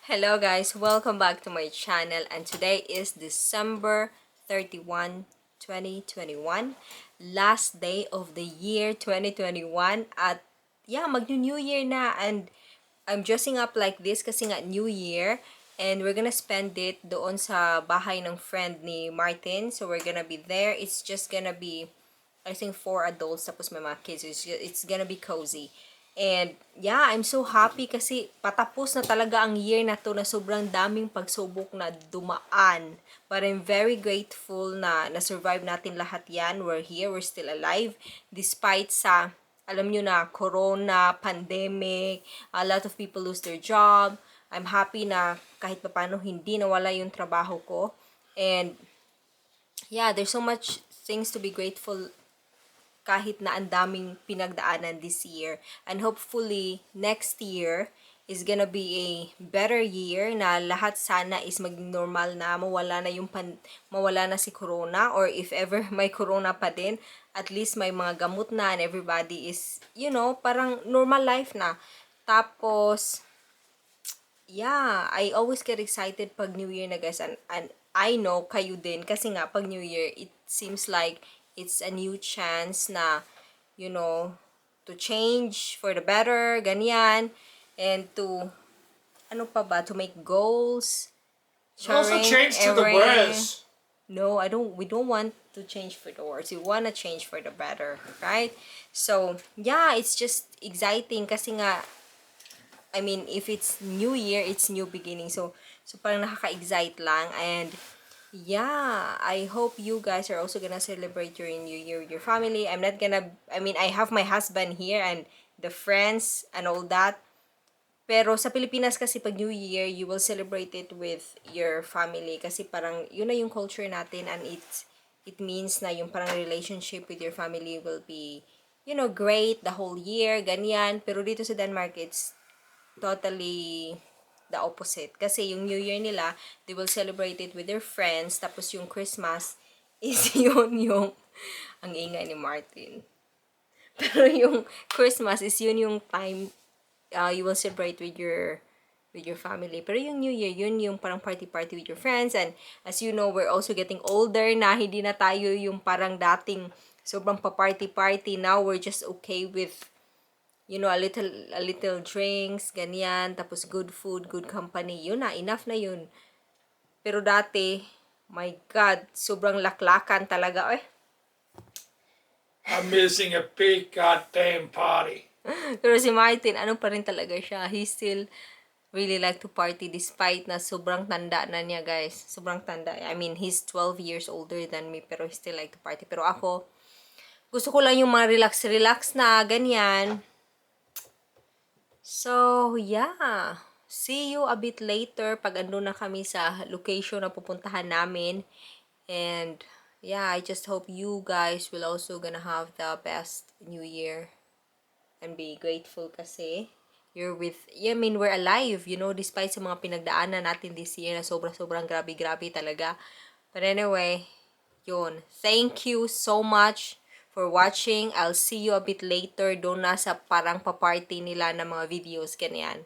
Hello guys, welcome back to my channel, and today is December 31, 2021, last day of the year 2021 at yeah, mag-New Year na, and I'm dressing up like this kasi nga New Year, and we're gonna spend it doon sa bahay ng friend ni Martin. So we're gonna be there. It's just gonna be I think 4 adults tapos may mga kids. It's gonna be cozy. And yeah, I'm so happy kasi patapos na talaga ang year na to, na sobrang daming pagsubok na dumaan. But I'm very grateful na na-survive natin lahat yan. We're here, we're still alive. Despite sa, alam nyo na, corona, pandemic, a lot of people lose their job. I'm happy na kahit paano hindi nawala yung trabaho ko. And yeah, there's so much things to be grateful kahit na ang daming pinagdaanan this year. And hopefully, next year is gonna be a better year na lahat sana is maging normal na, mawala na si corona, or if ever may corona pa din, at least may mga gamot na and everybody is, parang normal life na. Tapos, yeah, I always get excited pag New Year na guys, and I know kayo din kasi nga pag New Year, it seems like it's a new chance na, to change for the better, ganyan, and to, to make goals. Also change to the worse. No, we don't want to change for the worse. We want to change for the better, right? So, yeah, it's just exciting kasi nga, I mean, if it's New Year, it's new beginning. So parang nakaka-excite lang. And yeah, I hope you guys are also gonna celebrate your New Year with your family. I have my husband here and the friends and all that. Pero sa Pilipinas kasi pag New Year, you will celebrate it with your family. Kasi parang yun na yung culture natin, and it means na yung parang relationship with your family will be, great the whole year, ganyan. Pero dito sa Denmark, it's totally the opposite. Kasi yung New Year nila, they will celebrate it with their friends. Tapos yung Christmas is yung ang ingay ni Martin. Pero yung Christmas is yung time you will celebrate with your family. Pero yung New Year, yun yung parang party-party with your friends. And as you know, we're also getting older na, hindi na tayo yung parang dating sobrang pa-party-party. Now, we're just okay with a little drinks, ganyan, tapos good food, good company, yun na, enough na yun. Pero dati, my God, sobrang laklakan talaga, I'm missing a big goddamn party. Pero si Martin, ano pa rin talaga siya, he still really like to party despite na sobrang tanda na niya, guys. Sobrang tanda. I mean, he's 12 years older than me, pero he still like to party. Pero ako, gusto ko lang yung mga relax na, ganyan. So, yeah. See you a bit later pag ando na kami sa location na pupuntahan namin. And, yeah, I just hope you guys will also gonna have the best New Year. And be grateful kasi we're alive, despite sa mga pinagdaanan natin this year na sobrang grabe talaga. But anyway, yun. Thank you so much for watching. I'll see you a bit later doon na sa parang pa-party nila na mga videos, ganyan.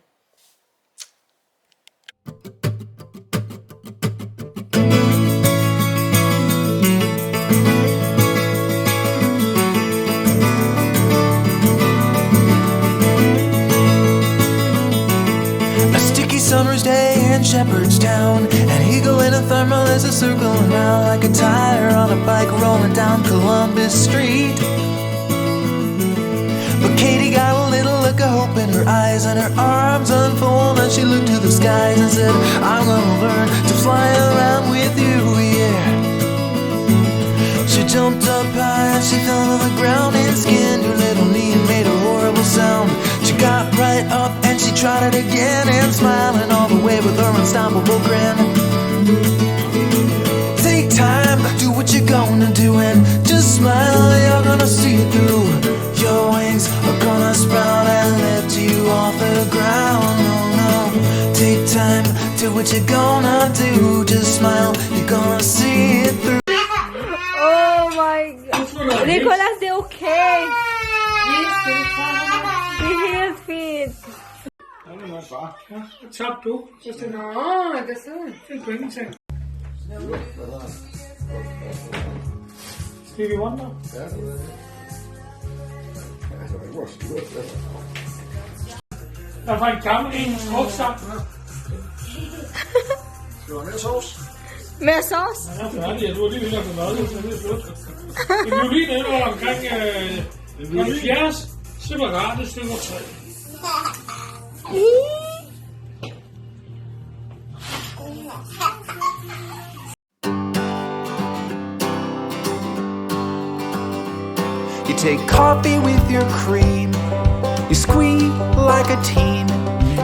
A sticky summer's day in Shepherdstown, an eagle in a thermal is a circling round like a tire on a bike rolling down Columbus Street. But Katie got a little look of hope in her eyes, and her arms unfold, and she looked to the skies and said, I'm gonna learn to fly around with you, yeah. She jumped up high and she fell to the ground and skinned her little knee and made a horrible sound. She got right up and she tried it again, and smiling all the way with her unstoppable grin. Take time, do what you're gonna do, and just smile, you're gonna see it through. Your wings are gonna sprout and lift you off the ground. No, no, take time, do what you're gonna do. Just smile, you're gonna see it through. Oh my God! Nicolas, they okay? He healed feet. Ja, hvad tabte du? Nå, det er sådan. Det er ingenting. Stevie Wonder. Der var en gammel engelsk rucksack. Skal du have mere sovs? Mere sauce? Ja, færdig. Jeg tror lige vil have på mad, så det er slut. En violin er omkring 70 separate stykker træ. You take coffee with your cream. You squeak like a teen.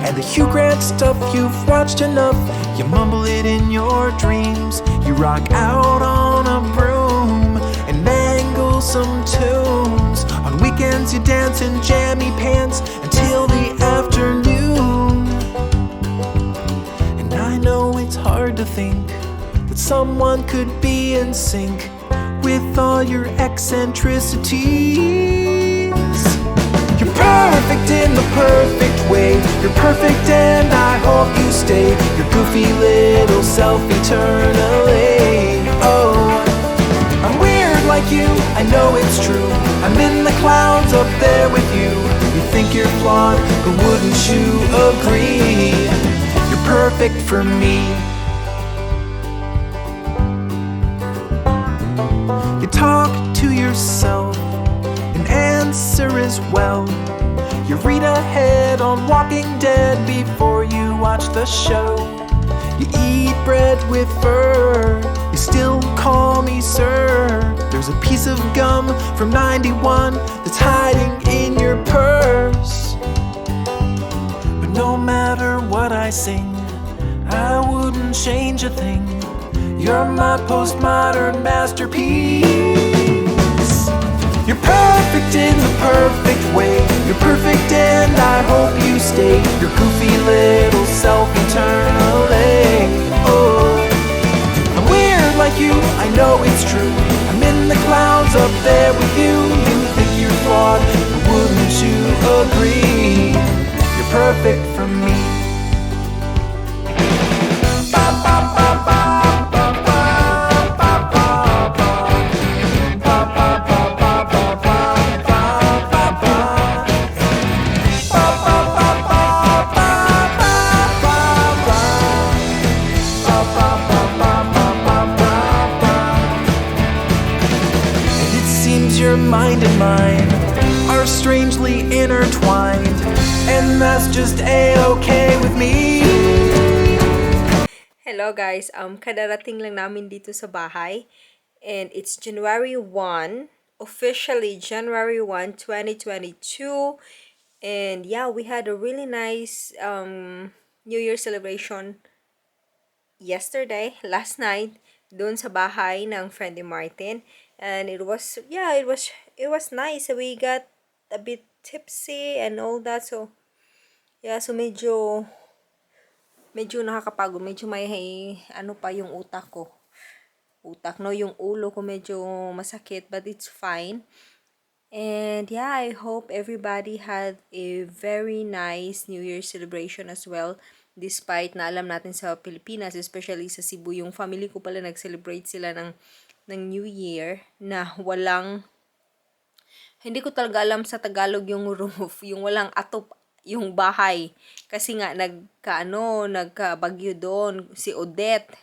And the Hugh Grant stuff you've watched enough. You mumble it in your dreams. You rock out on a broom and mangle some tunes. On weekends you dance in jammy pants until the afternoon. And I know it's hard to think that someone could be in sync with all your eccentricities. You're perfect in the perfect way. You're perfect and I hope you stay. Your goofy little self eternally. Oh, I'm weird like you, I know it's true. I'm in the clouds up there with you. You think you're flawed, but wouldn't you agree? You're perfect for me. You talk to yourself and answer as well. You read ahead on Walking Dead before you watch the show. You eat bread with fur, you still call me sir. There's a piece of gum from 91 that's hiding in your purse. But no matter what I sing, I wouldn't change a thing. You're my postmodern masterpiece. You're perfect in the perfect way. You're perfect and I hope you stay. Your goofy little self eternally. Oh, I'm weird like you, I know it's true. I'm in the clouds up there with you. You think you're flawed, but wouldn't you agree? You're perfect for me. Ba, ba, ba, ba. Your mind and mine are strangely intertwined, and that's just a-okay with me. Hello guys, kadarating lang namin dito sa bahay. And it's January 1, officially January 1, 2022. And yeah, we had a really nice New Year celebration yesterday, last night, doon sa bahay ng friend ni Martin. And it was nice. We got a bit tipsy and all that. So yeah, so medyo nakakapagod. Medyo may ano pa yung utak ko. Yung ulo ko medyo masakit, but it's fine. And yeah, I hope everybody had a very nice New Year celebration as well. Despite na alam natin sa Pilipinas, especially sa Cebu, yung family ko pala nag-celebrate sila ng New Year na walang, hindi ko talaga alam sa Tagalog yung roof, yung walang atop yung bahay. Kasi nga nagkabagyo doon, si Odette.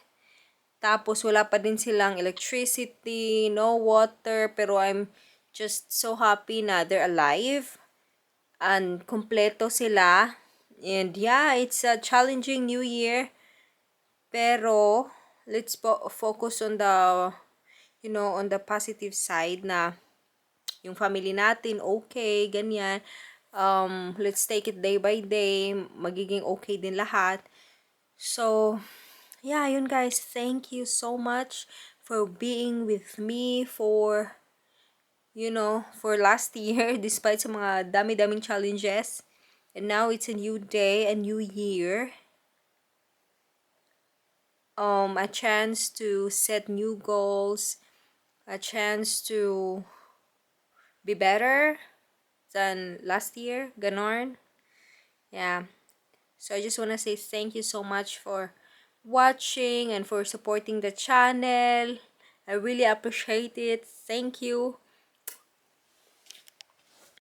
Tapos wala pa din silang electricity, no water, pero I'm just so happy na they're alive and kompleto sila. And yeah, it's a challenging New Year. Pero let's focus on the on the positive side na yung family natin okay, ganyan. Let's take it day by day, magiging okay din lahat. So yeah, yun guys, thank you so much for being with me for last year despite sa mga dami-daming challenges. And now it's a new day, a new year. A chance to set new goals, a chance to be better than last year, ganon. Yeah. So I just want to say thank you so much for watching and for supporting the channel. I really appreciate it. Thank you.